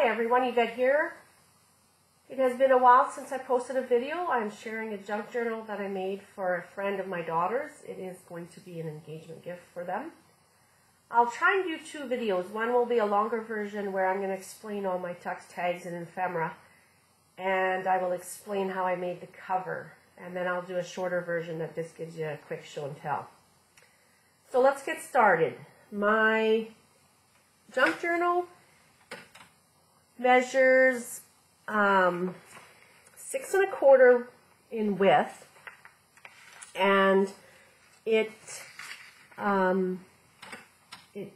everyone, Yvette here. It has been a while since I posted a video. I'm sharing a junk journal that I made for a friend of my daughter's. It is going to be an engagement gift for them. I'll try and do two videos. One will be a longer version where I'm going to explain all my text tags and ephemera, and I will explain how I made the cover. And then I'll do a shorter version that just gives you a quick show and tell. So let's get started. My junk journal measures 6 1/4 in width, and it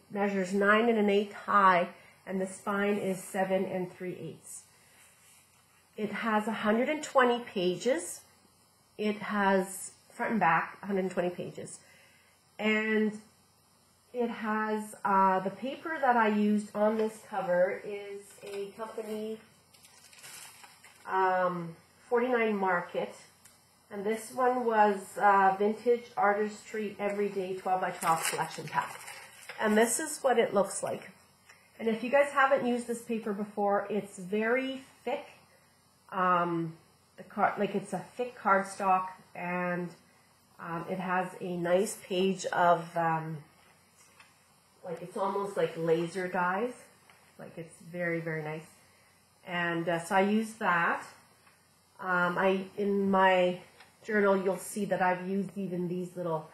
measures 9 1/8 high, and the spine is 7 3/8. It has 120 pages. It has front and back 120 pages, and it has the paper that I used on this cover is a company 49 Market, and this one was Vintage Artistry Everyday 12 by 12 collection pack. And this is what it looks like. And if you guys haven't used this paper before, it's very thick. It's a thick cardstock, and it has a nice page of it's almost like laser dyes. Like, it's very, very nice. And so I use that. In my journal, you'll see that I've used even these little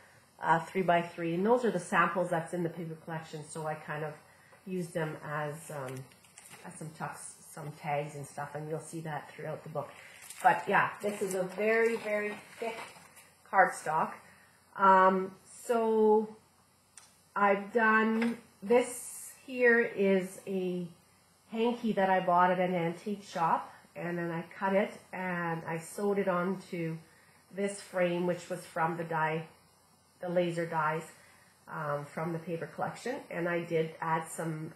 3 by 3, and those are the samples that's in the paper collection. So I kind of use them as some tags and stuff, and you'll see that throughout the book. But yeah, this is a very, very thick cardstock. So I've done this. Here is a hanky that I bought at an antique shop, and then I cut it and I sewed it onto this frame, which was from the laser dyes from the paper collection. And I did add some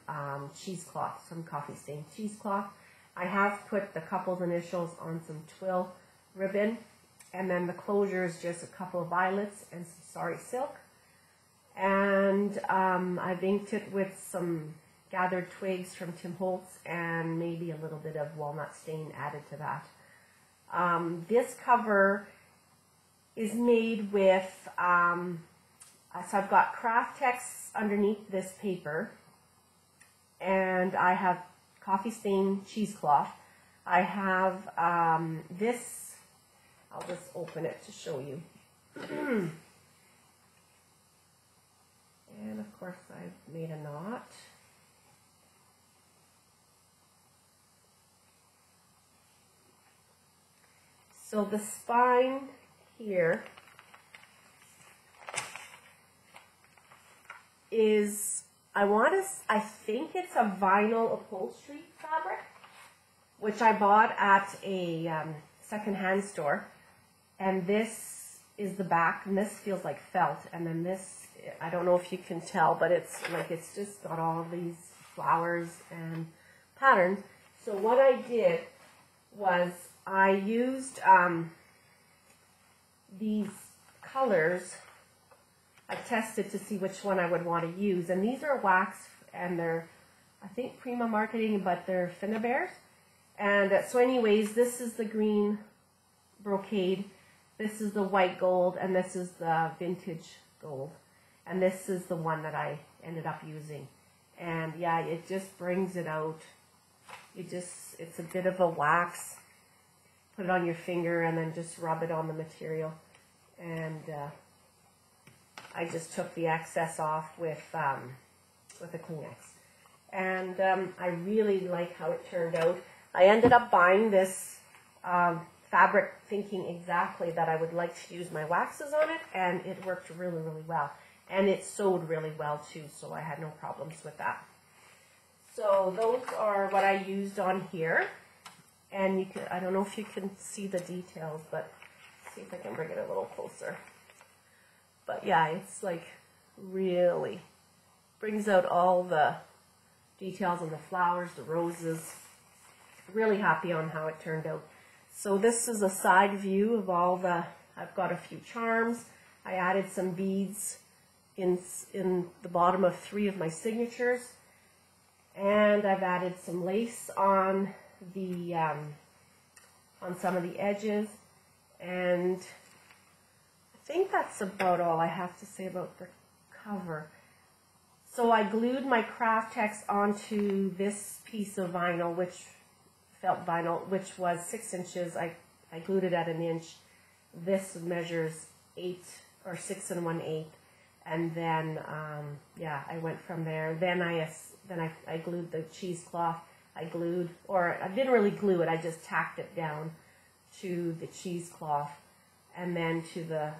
cheesecloth, some coffee stained cheesecloth. I have put the couple's initials on some twill ribbon, and then the closure is just a couple of violets and some sari silk. And I've inked it with some gathered twigs from Holtz and maybe a little bit of walnut stain added to that. This cover is made with, so I've got craft text underneath this paper, and I have coffee stained cheesecloth. I have this, I'll just open it to show you. And of course I've made a knot. So the spine here is, I think it's a vinyl upholstery fabric, which I bought at a secondhand store. And this is the back, and this feels like felt. And then this, I don't know if you can tell, but it's just got all these flowers and patterns. So what I did was I used these colors. I tested to see which one I would want to use, and these are wax, and they're, I think, Prima Marketing, but they're Finnabares. And so anyways, this is the green brocade, this is the white gold, and this is the vintage gold. And this is the one that I ended up using. And yeah, it just brings it out. It's a bit of a wax. Put it on your finger and then just rub it on the material. And I just took the excess off with a Kleenex. And I really like how it turned out. I ended up buying this fabric thinking exactly that I would like to use my waxes on it, and it worked really, really well. And it sewed really well too, so I had no problems with that. So those are what I used on here. And you can, I don't know if you can see the details, but see if I can bring it a little closer. But yeah, it's like really brings out all the details on the flowers, the roses. Really happy on how it turned out. So this is a side view of all the, I've got a few charms. I added some beads in the bottom of 3 of my signatures. And I've added some lace on the on some of the edges, and I think that's about all I have to say about the cover. So I glued my craft text onto this piece of vinyl, felt vinyl, which was 6 inches. I glued it at 1 inch. This measures 8 or 6 1/8, and then yeah, I went from there. Then I glued the cheesecloth. I didn't really glue it. I just tacked it down to the cheesecloth, and then to the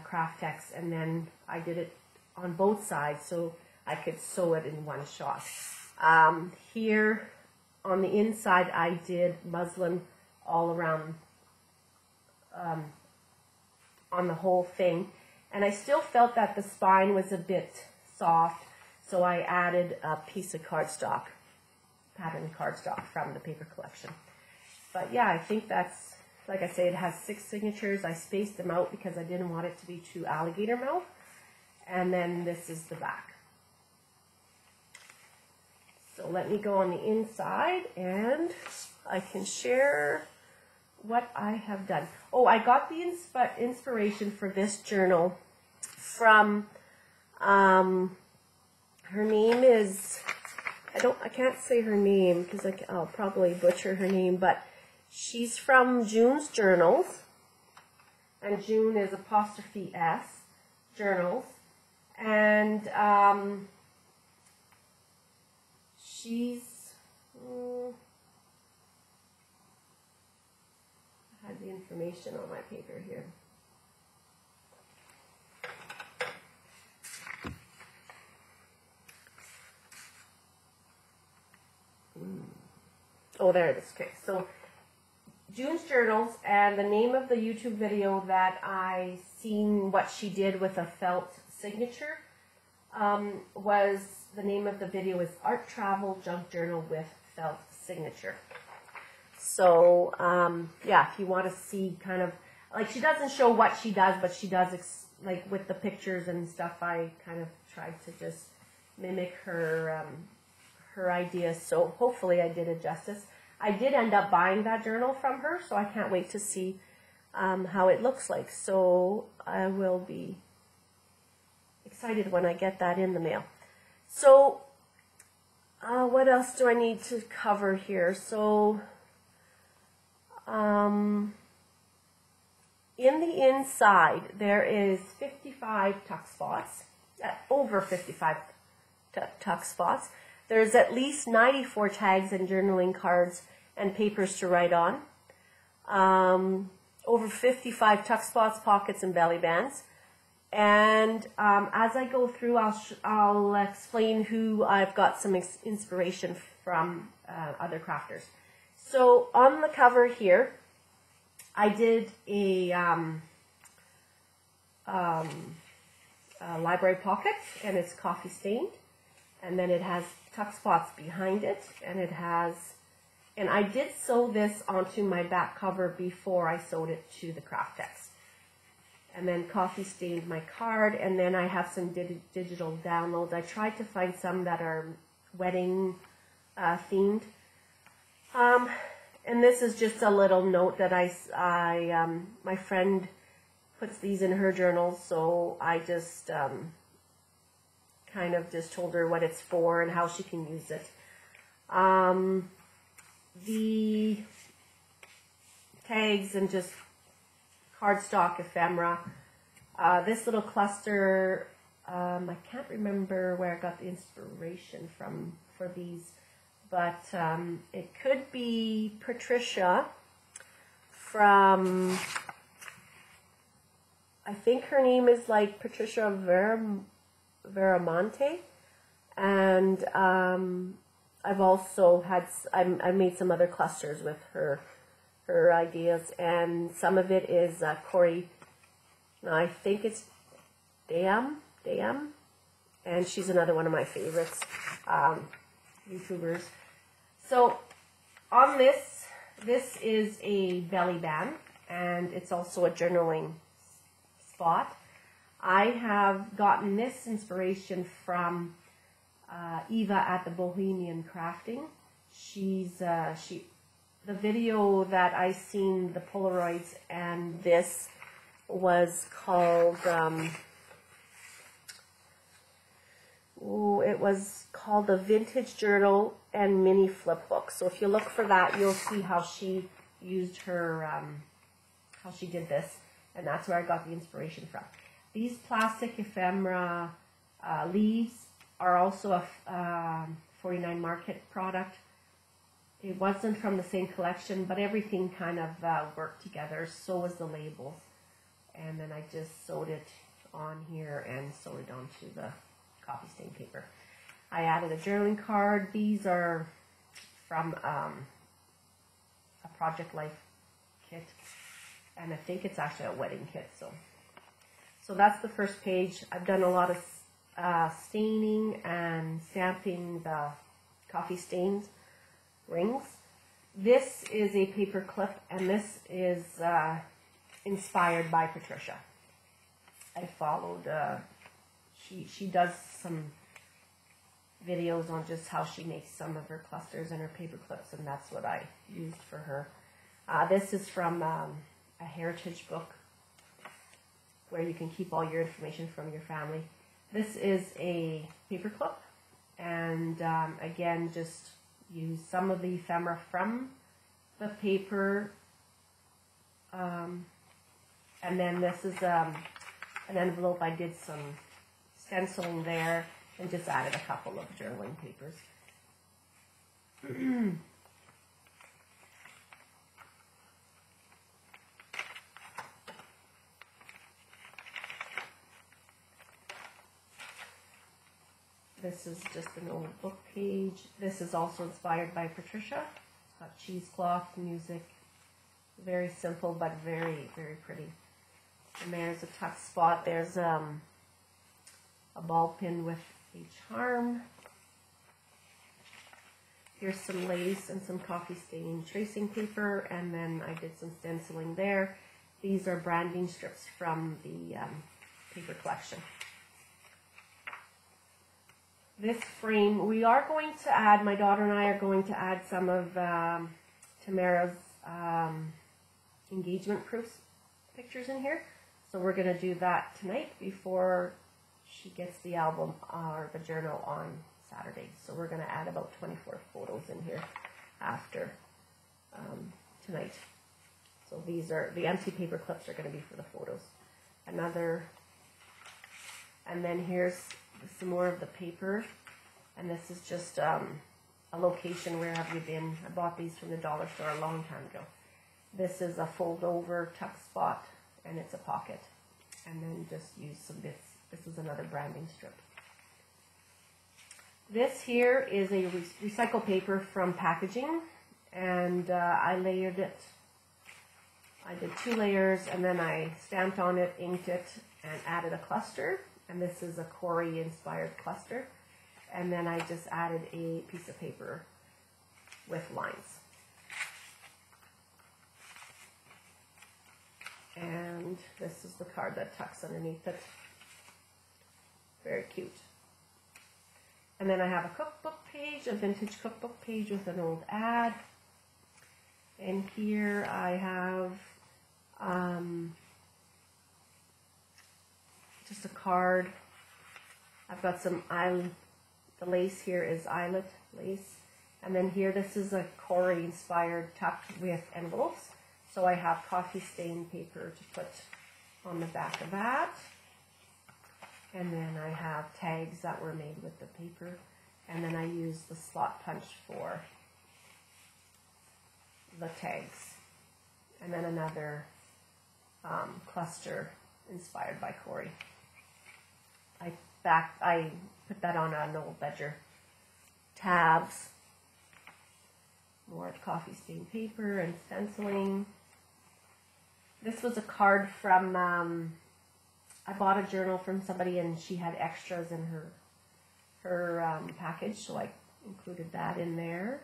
craft text, and then I did it on both sides so I could sew it in one shot. Here on the inside, I did muslin all around on the whole thing, and I still felt that the spine was a bit soft, so I added a piece of cardstock, pattern cardstock from the paper collection. But yeah, I think that's, like I say, it has 6 signatures. I spaced them out because I didn't want it to be too alligator mouth. And then this is the back. So let me go on the inside and I can share what I have done. Oh, I got the inspiration for this journal from, her name is, I can't say her name because I'll probably butcher her name, but she's from June's Journals, and June is 'S Journals, and she's, I had the information on my paper here. Oh, there it is. Okay, so June's Journals, and the name of the YouTube video that I seen what she did with a felt signature was, the name of the video is Art Travel Junk Journal with Felt Signature. So yeah, if you want to see kind of, like, she doesn't show what she does, but she does, like with the pictures and stuff, I kind of tried to just mimic her her ideas, so hopefully I did it justice. I did end up buying that journal from her, so I can't wait to see how it looks like. So I will be excited when I get that in the mail. So what else do I need to cover here? So in the inside there is 55 tuck spots, over 55 tuck spots. There's at least 94 tags and journaling cards and papers to write on. Over 55 tuck spots, pockets, and belly bands. And as I go through, I'll explain who I've got some inspiration from, other crafters. So on the cover here, I did a library pocket, and it's coffee stained. And then it has tuck spots behind it, and it has, and I did sew this onto my back cover before I sewed it to the craft text. And then coffee stained my card, and then I have some digital downloads. I tried to find some that are wedding themed. And this is just a little note that my friend puts these in her journal, so I just kind of just told her what it's for and how she can use it. The tags and just cardstock ephemera. This little cluster, I can't remember where I got the inspiration from for these, but it could be Patricia from, I think her name is like Patricia Veramonte, and I've also had, I made some other clusters with her ideas, and some of it is Corey, I think it's Dam, and she's another one of my favorites, YouTubers. So on this is a belly band, and it's also a journaling spot. I have gotten this inspiration from Eva at the Bohemian Crafting. The video that I seen, the Polaroids, and this was called, it was called the Vintage Journal and Mini Flip Book. So if you look for that, you'll see how she used her, how she did this, and that's where I got the inspiration from. These plastic ephemera leaves are also a 49 Market product. It wasn't from the same collection, but everything kind of worked together. So was the labels. And then I just sewed it on here and sewed it onto the coffee stain paper. I added a journaling card. These are from a Project Life kit. And I think it's actually a wedding kit. So that's the first page. I've done a lot of staining and stamping the coffee stains rings. This is a paper clip, and this is inspired by Patricia. I followed, she does some videos on just how she makes some of her clusters and her paper clips, and that's what I used for her. This is from a heritage book where you can keep all your information from your family. This is a paper clip, and again, just use some of the ephemera from the paper, and then this is an envelope. I did some stenciling there and just added a couple of journaling papers. This is just an old book page. This is also inspired by Patricia. It's got cheesecloth, music. Very simple, but very, very pretty. And there's a tuck spot. There's a ball pin with a charm. Here's some lace and some coffee stain tracing paper, and then I did some stenciling there. These are branding strips from the paper collection. This frame, we are going to add, my daughter and I are going to add some of Tamara's engagement proofs pictures in here. So we're going to do that tonight before she gets the album or the journal on Saturday. So we're going to add about 24 photos in here after tonight. So these are, the empty paper clips are going to be for the photos. And then here's some more of the paper, and this is just a location. Where have you been? I bought these from the dollar store a long time ago. This is a fold over tuck spot, and it's a pocket, and then just use some bits. This is another branding strip. This here is a recycled paper from packaging, and I layered it. I did 2 layers, and then I stamped on it, inked it, and added a cluster. And this is a Corey inspired cluster. And then I just added a piece of paper with lines. And this is the card that tucks underneath it. Very cute. And then I have a cookbook page, a vintage cookbook page with an old ad. And here I have just a card. I've got some the lace here is eyelet lace. And then here, this is a Corey inspired tuck with envelopes. So I have coffee stain paper to put on the back of that. And then I have tags that were made with the paper. And then I use the slot punch for the tags. And then another cluster inspired by Corey. I put that on an old ledger. Tabs. More coffee stain paper and stenciling. This was a card from, I bought a journal from somebody and she had extras in her package, so I included that in there.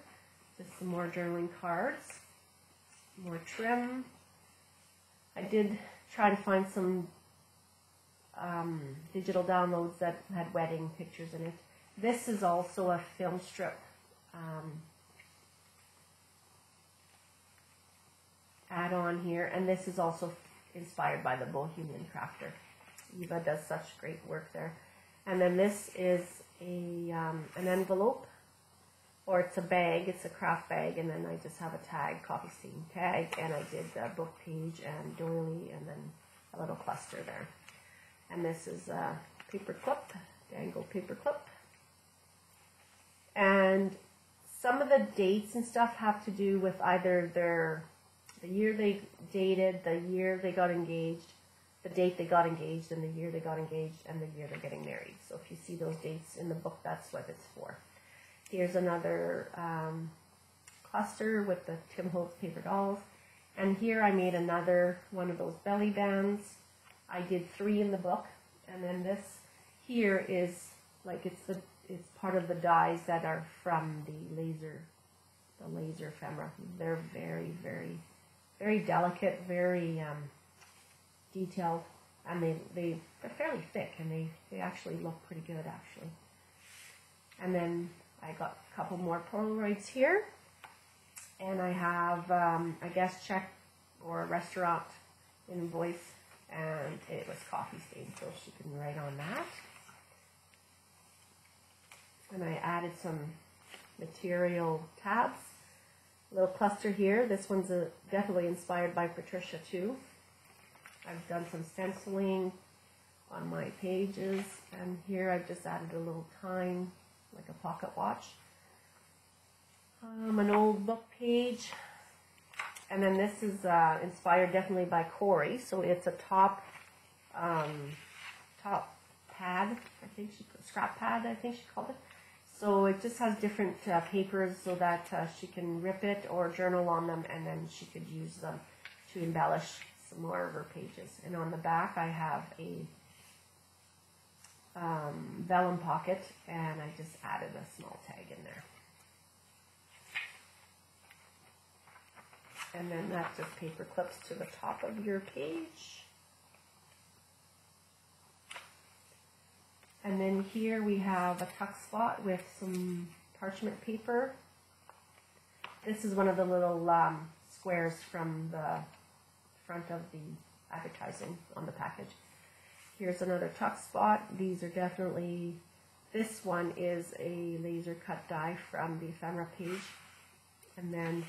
Just some more journaling cards. More trim. I did try to find some digital downloads that had wedding pictures in it. This is also a film strip add-on here, and this is also inspired by the Bohemian Crafter. Eva does such great work there. And then this is a an envelope, or it's a bag, it's a craft bag, and then I just have a tag, coffee stain tag, and I did the book page and doily, and then a little cluster there. And this is a paper clip, dangle paper clip. And some of the dates and stuff have to do with either the year they dated, the year they got engaged, the date they got engaged, and the year they got engaged, and the year they're getting married. So if you see those dates in the book, that's what it's for. Here's another cluster with the Tim Holtz paper dolls. And here I made another one of those belly bands. I did 3 in the book. And then this here is like it's part of the dies that are from the laser ephemera. They're very, very, very delicate, very detailed, and they're fairly thick, and they actually look pretty good actually. And then I got a couple more Polaroids here, and I have a guest check or a restaurant invoice, and it was coffee stained, so she can write on that. And I added some material tabs. A little cluster here. This one's definitely inspired by Patricia too. I've done some stenciling on my pages, and here I've just added a little time, like a pocket watch. An old book page, and then this is inspired definitely by Corey. So it's a top pad, I think scrap pad, I think she called it. So it just has different papers so that she can rip it or journal on them, and then she could use them to embellish some more of her pages. And on the back I have a vellum pocket, and I just added a small tag in there. And then that just paper clips to the top of your page. And then here we have a tuck spot with some parchment paper. This is one of the little squares from the front of the advertising on the package. Here's another tuck spot. These are definitely, this one is a laser cut die from the ephemera page. And then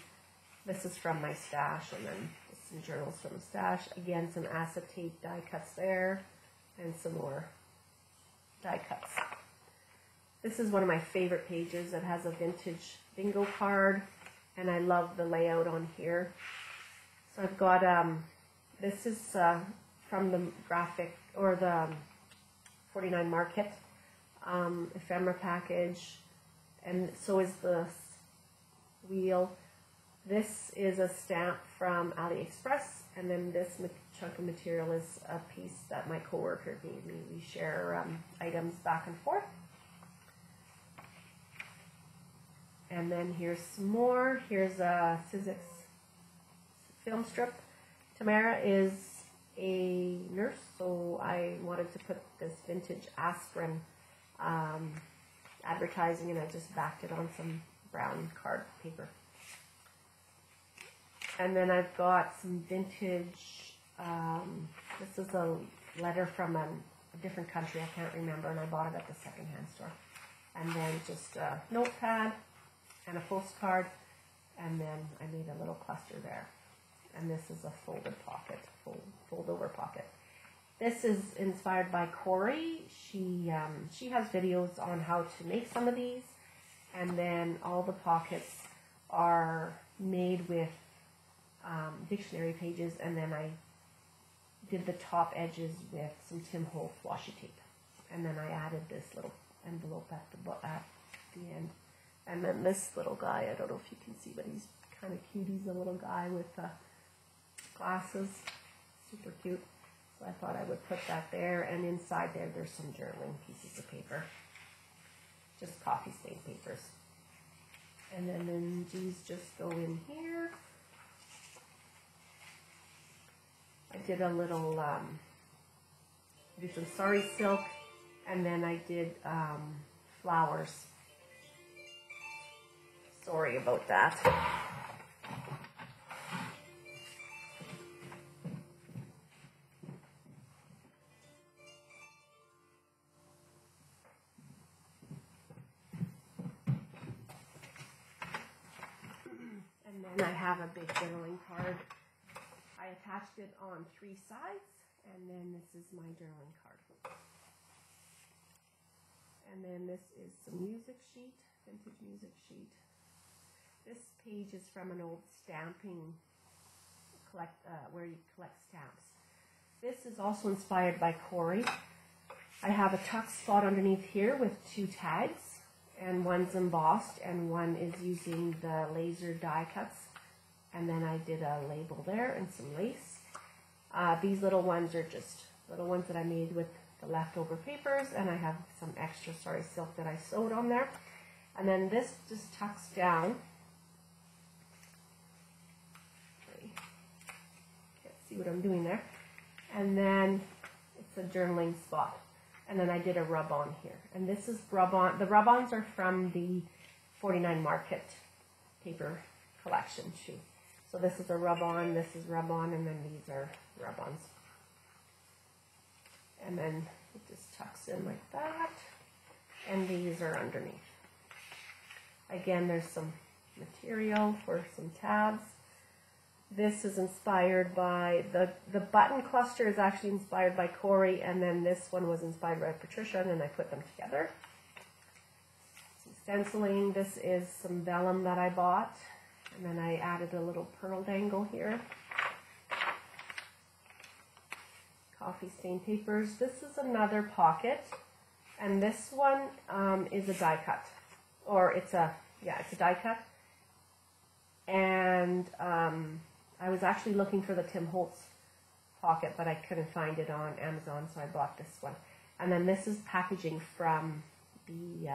this is from my stash, and then some journals from the stash. Again, some acetate die cuts there, and some more die cuts. This is one of my favorite pages. It has a vintage bingo card, and I love the layout on here. So I've got, this is from the graphic, or the 49 Market ephemera package, and so is the wheel. This is a stamp from AliExpress, and then this chunk of material is a piece that my coworker gave me. We share items back and forth. And then here's some more. Here's a Sizzix film strip. Tamara is a nurse, so I wanted to put this vintage aspirin advertising, and I just backed it on some brown card paper. And then I've got some vintage, this is a letter from a different country, I can't remember, and I bought it at the secondhand store. And then just a notepad and a postcard, and then I made a little cluster there. And this is a folded pocket, fold over pocket. This is inspired by Corey. She has videos on how to make some of these, and then all the pockets are made with dictionary pages, and then I did the top edges with some Tim Holtz washi tape, and then I added this little envelope at the end, and then this little guy, I don't know if you can see, but he's kind of cute. He's a little guy with glasses, super cute. So I thought I would put that there, and inside there's some journaling pieces of paper, just coffee stain papers, and then these just go in here. I did a little, do some sari silk, and then I did flowers. Sorry about that. And then I have a big journaling card. I attached it on 3 sides, and then this is my journaling card. And then this is some music sheet, vintage music sheet. This page is from an old stamping where you collect stamps. This is also inspired by Corey. I have a tuck spot underneath here with 2 tags, and one's embossed and one is using the laser die cuts. And then I did a label there and some lace. These little ones are just little ones that I made with the leftover papers, and I have some extra silk that I sewed on there. And then this just tucks down. Can't see what I'm doing there. And then it's a journaling spot. And then I did a rub-on here. And this is rub-on. The rub-ons are from the 49 Market paper collection too. So this is a rub-on, this is rub-on, and then these are rub-ons. And then it just tucks in like that. And these are underneath. Again, there's some material for some tabs. This is inspired by, the button cluster is actually inspired by Corey, and then this one was inspired by Patricia, and then I put them together. Some stenciling. This is some vellum that I bought, and then I added a little pearl dangle here. Coffee stain papers. This is another pocket, and this one is a die cut, or it's a die cut. And I was actually looking for the Tim Holtz pocket, but I couldn't find it on Amazon, so I bought this one. And then this is packaging from the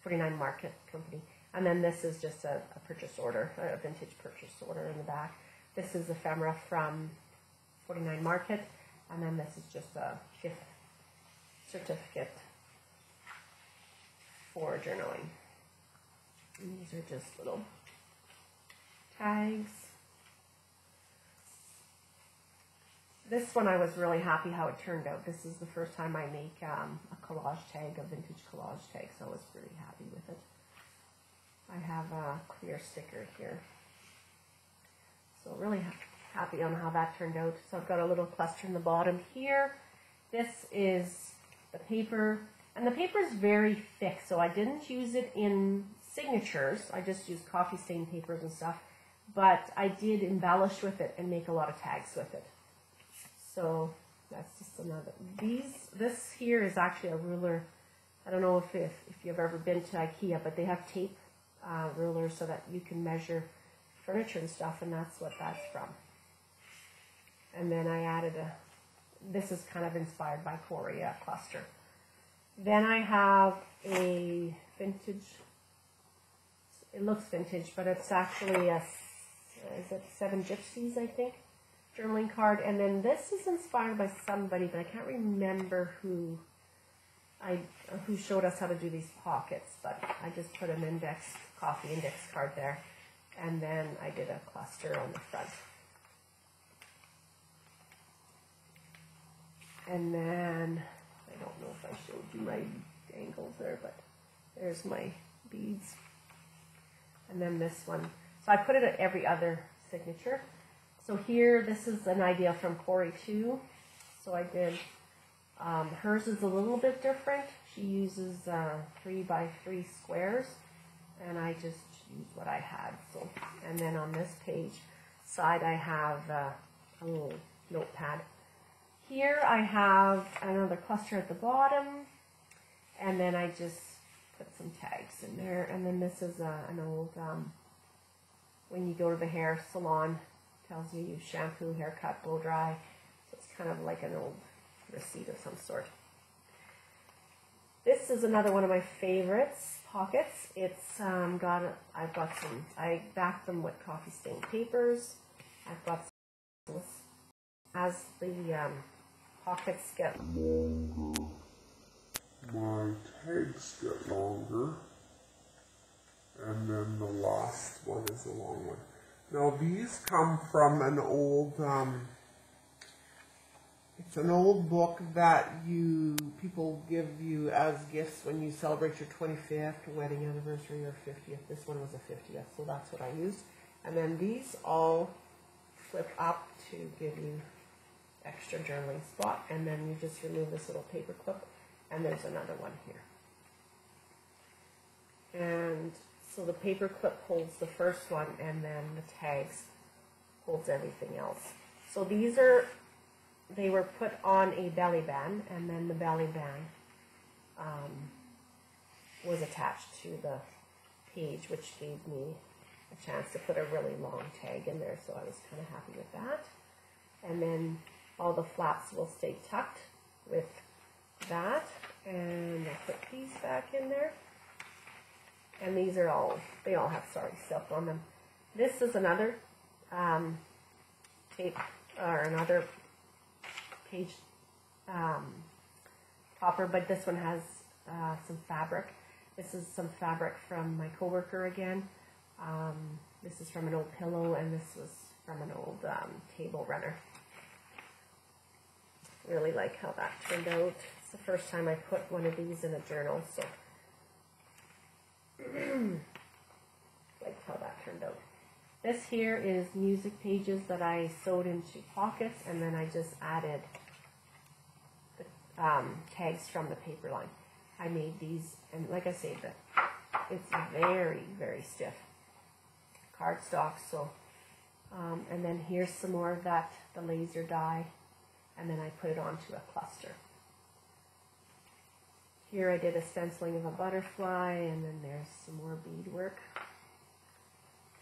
49 Market company. And then this is just a purchase order, a vintage purchase order in the back. This is ephemera from 49 Market, and then this is just a gift certificate for journaling. And these are just little tags. This one I was really happy how it turned out. This is the first time I make a collage tag, a vintage collage tag, so I was pretty happy with it. I have a clear sticker here. So really happy on how that turned out. So I've got a little cluster in the bottom here. This is the paper, and the paper is very thick, so I didn't use it in signatures. I just used coffee stain papers and stuff, but I did embellish with it and make a lot of tags with it. So that's just another. This here is actually a ruler. I don't know if you've ever been to IKEA, but they have tape rulers so that you can measure furniture and stuff, and that's what that's from. And then I added this is kind of inspired by Corey cluster. Then I have a vintage, it looks vintage, but it's actually a, is it 7 Gypsies, I think, journaling card. And then this is inspired by somebody, but I can't remember who showed us how to do these pockets, but I just put an coffee index card there, and then I did a cluster on the front. And then, I don't know if I showed you my angles there, but there's my beads. And then this one. So I put it at every other signature. So here, this is an idea from Corey too. So I did, hers is a little bit different. She uses 3 by 3 squares, and I just used what I had. So, and then on this page side, I have a little notepad. Here I have another cluster at the bottom, and then I just put some tags in there. And then this is an old, when you go to the hair salon, tells you use shampoo, haircut, blow dry. So it's kind of like an old receipt of some sort. This is another one of my favorites, pockets. It's I backed them with coffee stain papers. I've got some, as the pockets get my tags get longer. And then the last one is a long one. Now these come from an old, it's an old book that people give you as gifts when you celebrate your 25th wedding anniversary or 50th. This one was a 50th, so that's what I used. And then these all flip up to give you extra journaling spot, and then you just remove this little paper clip, and there's another one here. And so the paper clip holds the first one, and then the tags holds everything else. So they were put on a belly band, and then the belly band was attached to the page, which gave me a chance to put a really long tag in there, so I was kind of happy with that. And then all the flaps will stay tucked with that, and I'll put these back in there. And these are all, they all have silk on them. This is another tape, or another page topper, but this one has some fabric. This is some fabric from my coworker again. This is from an old pillow, and this was from an old table runner. Really like how that turned out. It's the first time I put one of these in a journal, so like how that turned out. This here is music pages that I sewed into pockets, and then I just added the tags from the paper line. I made these, and like I say, it's very, very stiff cardstock. So, and then here's some more of that, the laser dye, and then I put it onto a cluster. Here I did a stenciling of a butterfly, and then there's some more beadwork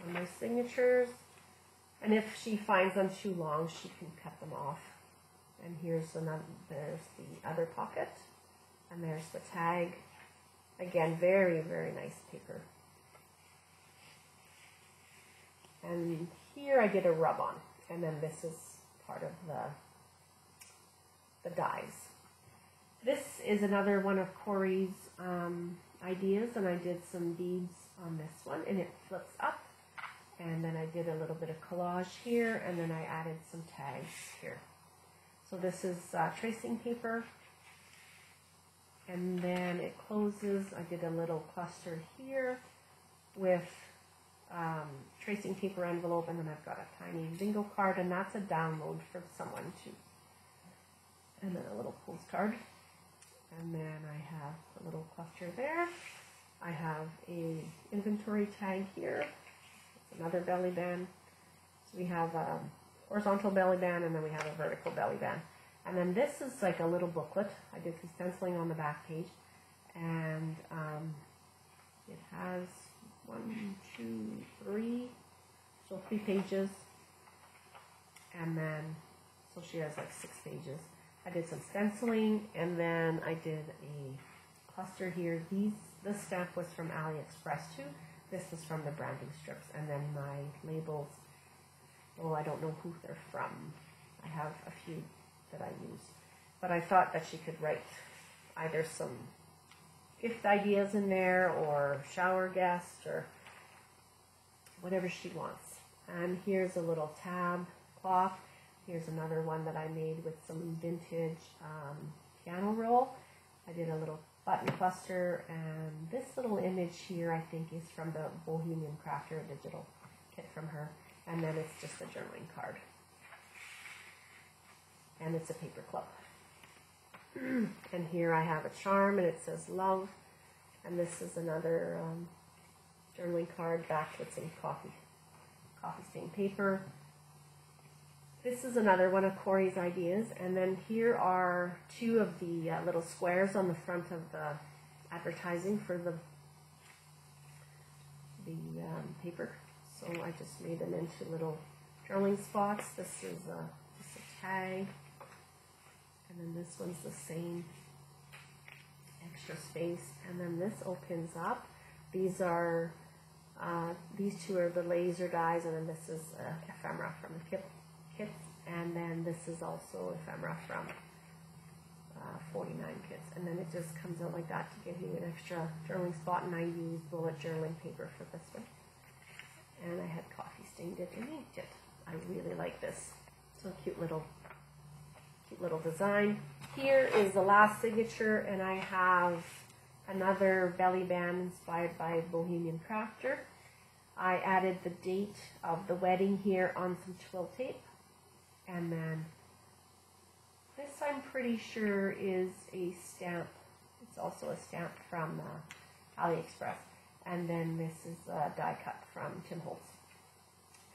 on my signatures. And if she finds them too long, she can cut them off. And here's there's the other pocket, and there's the tag. Again, very, very nice paper. And here I did a rub-on, and then this is part of the dies. This is another one of Corey's ideas, and I did some beads on this one, and it flips up. And then I did a little bit of collage here, and then I added some tags here. So this is tracing paper, and then it closes. I did a little cluster here with tracing paper envelope, and then I've got a tiny bingo card, and that's a download for someone too. And then a little postcard. And then I have a little cluster there. I have a inventory tag here. Another belly band. So we have a horizontal belly band, and then we have a vertical belly band. And then this is like a little booklet. I did some stenciling on the back page, and it has 1, 2, 3, so 3 pages, and then so she has like 6 pages. I did some stenciling, and then I did a cluster here. This stamp was from AliExpress too. This was from the branding strips, and then my labels, oh, I don't know who they're from. I have a few that I use, but I thought that she could write either some gift ideas in there, or shower guest, or whatever she wants. And here's a little tab cloth. Here's another one that I made with some vintage piano roll. I did a little button cluster, and this little image here I think is from the Bohemian Crafter digital kit from her, and then it's just a journaling card, and it's a paper clip. And here I have a charm, and it says love, and this is another journaling card backed with some coffee stained paper. This is another one of Corey's ideas, and then here are 2 of the little squares on the front of the advertising for the paper. So I just made them into little journaling spots. This is just a tag, and then this one's the same, extra space, and then this opens up. These are these 2 are the laser dies, and then this is ephemera from the kit. And then this is also ephemera from 49 kits, and then it just comes out like that to give you an extra journaling spot, and I used bullet journaling paper for this one. And I had coffee stained it and inked it. I really like this. So cute little design. Here is the last signature, and I have another belly band inspired by Bohemian Crafter. I added the date of the wedding here on some twill tape, and then this I'm pretty sure is a stamp. It's also a stamp from AliExpress. And then this is a die cut from Tim Holtz.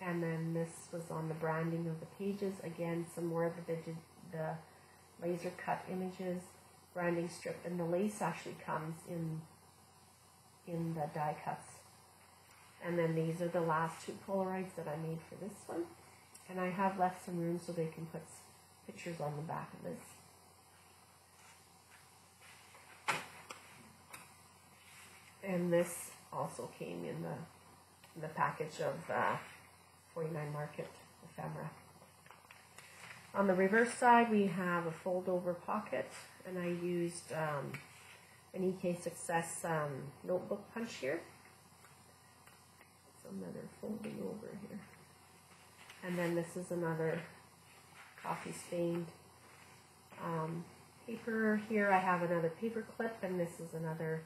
And then this was on the branding of the pages. Again, some more of the laser cut images, branding strip, and the lace actually comes in the die cuts. And then these are the last two Polaroids that I made for this one. And I have left some room so they can put pictures on the back of this. And this also came in the package of 49 Market ephemera. On the reverse side, we have a fold-over pocket, and I used an EK Success notebook punch here. It's another folding over here. And then this is another coffee stained paper. Here I have another paper clip, and this is another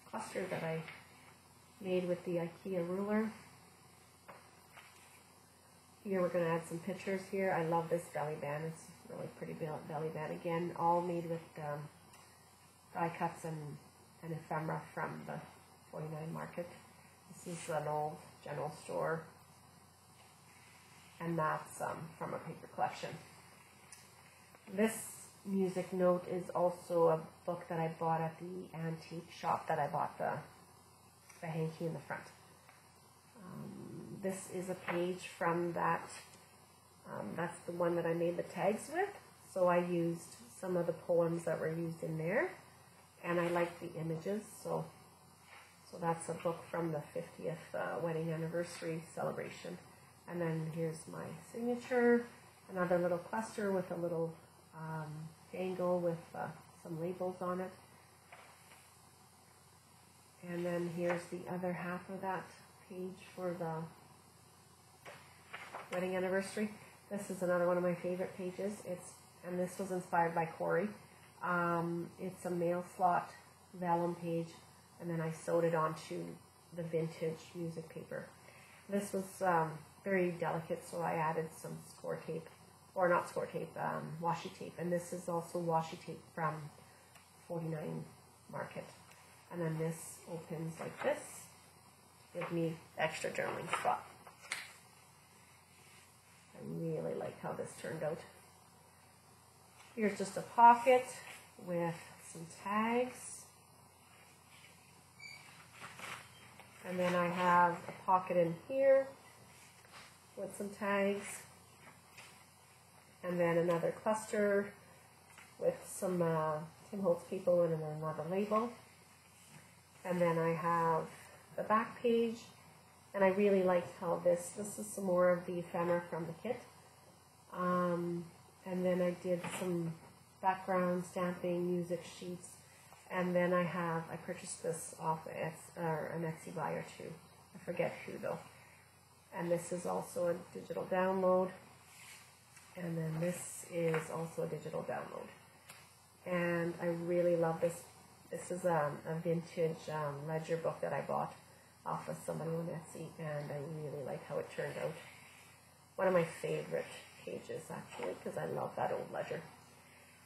cluster that I made with the IKEA ruler. Here we're going to add some pictures here. I love this belly band. It's a really pretty belly band. Again, all made with die cuts and ephemera from the 49 Market. This is an old general store, and that's from a paper collection. This music note is also a book that I bought at the antique shop that I bought the hanky in the front. This is a page from that. That's the one that I made the tags with. So I used some of the poems that were used in there, and I like the images. So that's a book from the 50th wedding anniversary celebration. And then here's my signature, another little cluster with a little dangle with some labels on it. And then here's the other half of that page for the wedding anniversary. This is another one of my favorite pages. And this was inspired by Corey. It's a mail slot vellum page, and then I sewed it onto the vintage music paper. This was very delicate, so I added some score tape, or not score tape, washi tape. And this is also washi tape from 49 Market. And then this opens like this, give me extra journaling spot. I really like how this turned out. Here's just a pocket with some tags. And then I have a pocket in here with some tags. And then another cluster with some Tim Holtz people and then another label. And then I have the back page. And I really liked how this is some more of the ephemera from the kit. And then I did some background stamping, music sheets. And then I purchased this off an Etsy buyer too. I forget who though. And this is also a digital download. And then this is also a digital download. And I really love this. This is a vintage ledger book that I bought off of somebody on Etsy, and I really like how it turned out. One of my favorite pages actually, because I love that old ledger.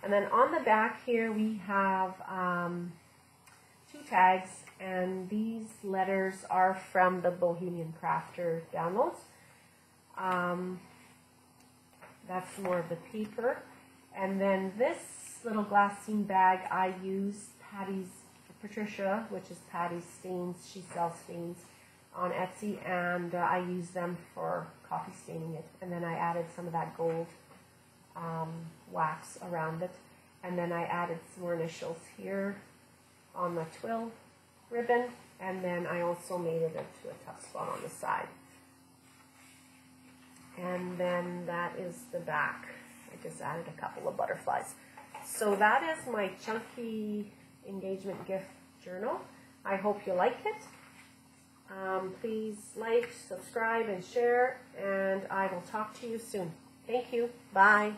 And then on the back here we have two tags, and these letters are from the Bohemian Crafter downloads. That's more of the paper. And then this little glassine bag, I use Patricia, which is Patty's Stains. She sells stains on Etsy, and I use them for coffee staining it. And then I added some of that gold wax around it. And then I added some more initials here on the twill ribbon. And then I also made it into a tuck spot on the side. And then that is the back I just added a couple of butterflies. So that is my chunky engagement gift journal. I hope you like it. Please like, subscribe, and share, and I will talk to you soon. Thank you. Bye.